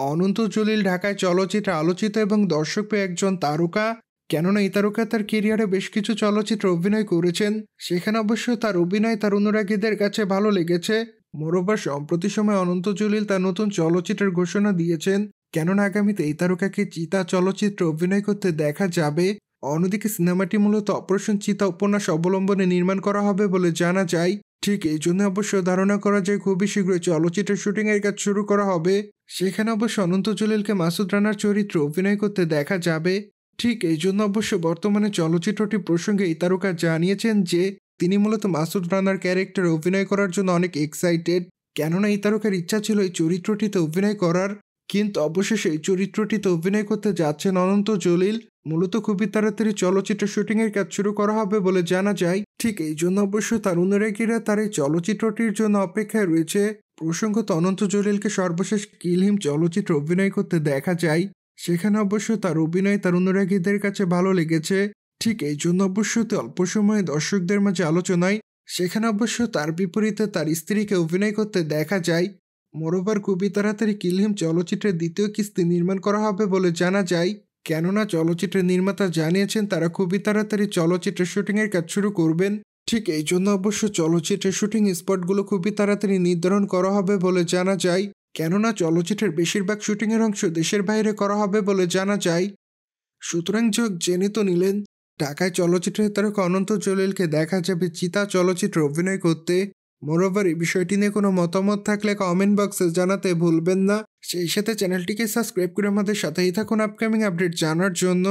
অনন্ত জলিল ঢাকায় চলচ্চিত্রে আলোচিত এবং দর্শকপ্রিয় একজন তারকা। কেননা এই তারকা তার কেরিয়ারে বেশ কিছু চলচ্চিত্রে অভিনয় করেছেন। সেখানে অবশ্য তার অভিনয় তার অনুরাগীদের কাছে ভালো লেগেছে। মোরওভার সম্প্রতি সময় অনন্ত জলিল তার নতুন চলচ্চিত্রের ঘোষণা দিয়েছেন। কেননা আগামীতে এই তারকাকে চিতা চলচ্চিত্রে অভিনয় করতে দেখা যাবে। অন্যদিকে সিনেমাটি মূলত অপারেশন চিতা উপন্যাস অবলম্বনে নির্মাণ করা হবে বলে জানা যায়। ঠিক এই জন্য অবশ্য ধারণা করা যায় খুবই শীঘ্রই চলচ্চিত্রের শুটিংয়ের কাজ শুরু করা হবে। সেখানে অবশ্য অনন্ত জলিলকে মাসুদ রানার চরিত্রে অভিনয় করতে দেখা যাবে। ঠিক এই জন্য অবশ্য বর্তমানে চলচ্চিত্রটি প্রসঙ্গে এই তারকা জানিয়েছেন যে তিনি মূলত মাসুদ রানার ক্যারেক্টারে অভিনয় করার জন্য অনেক এক্সাইটেড। কেননা এই তারকার ইচ্ছা ছিল এই চরিত্রটিতে অভিনয় করার, কিন্তু অবশেষে এই চরিত্রটিতে অভিনয় করতে যাচ্ছেন অনন্ত জলিল। মূলত খুবই তাড়াতাড়ি চলচ্চিত্রের শুটিংয়ের কাজ শুরু করা হবে বলে জানা যায়। ঠিক এই জন্য অবশ্য তার অনুরাগীরা তার এই চলচ্চিত্রটির জন্য অপেক্ষায় রয়েছে। প্রসঙ্গত অনন্ত জলিলকে সর্বশেষ কিল হিম চলচ্চিত্রে অভিনয় করতে দেখা যায়। সেখানে অবশ্য তার অভিনয় তার অনুরাগীদের কাছে ভালো লেগেছে। ঠিক এই জন্য অবশ্য অল্প সময়ে দর্শকদের মাঝে আলোচনায়। সেখানে অবশ্য তার বিপরীতে তার স্ত্রীকে অভিনয় করতে দেখা যায়। মোরওভার খুবই তাড়াতাড়ি কিল হিম চলচ্চিত্রের দ্বিতীয় কিস্তি নির্মাণ করা হবে বলে জানা যায়। কেননা চলচ্চিত্রের নির্মাতা জানিয়েছেন তারা খুবই তাড়াতাড়ি চলচ্চিত্রের শুটিংয়ের কাজ শুরু করবেন। ঠিক এই জন্য অবশ্য চলচ্চিত্রের শুটিং স্পটগুলো খুবই তাড়াতাড়ি নির্ধারণ করা হবে বলে জানা যায়। কেননা চলচ্চিত্রের বেশিরভাগ শুটিংয়ের অংশ দেশের বাইরে করা হবে বলে জানা যায়। সুতরাং জেনে তো নিলেন, ঢাকায় চলচ্চিত্রের তারকা অনন্ত জলিলকে দেখা যাবে চিতা চলচ্চিত্রে অভিনয় করতে। মোরওভার এই বিষয়টি নিয়ে কোনো মতামত থাকলে কমেন্ট বক্সে জানাতে ভুলবেন না। সেই সাথে চ্যানেলটিকে সাবস্ক্রাইব করে আমাদের সাথেই থাকুন আপকামিং আপডেট জানার জন্য।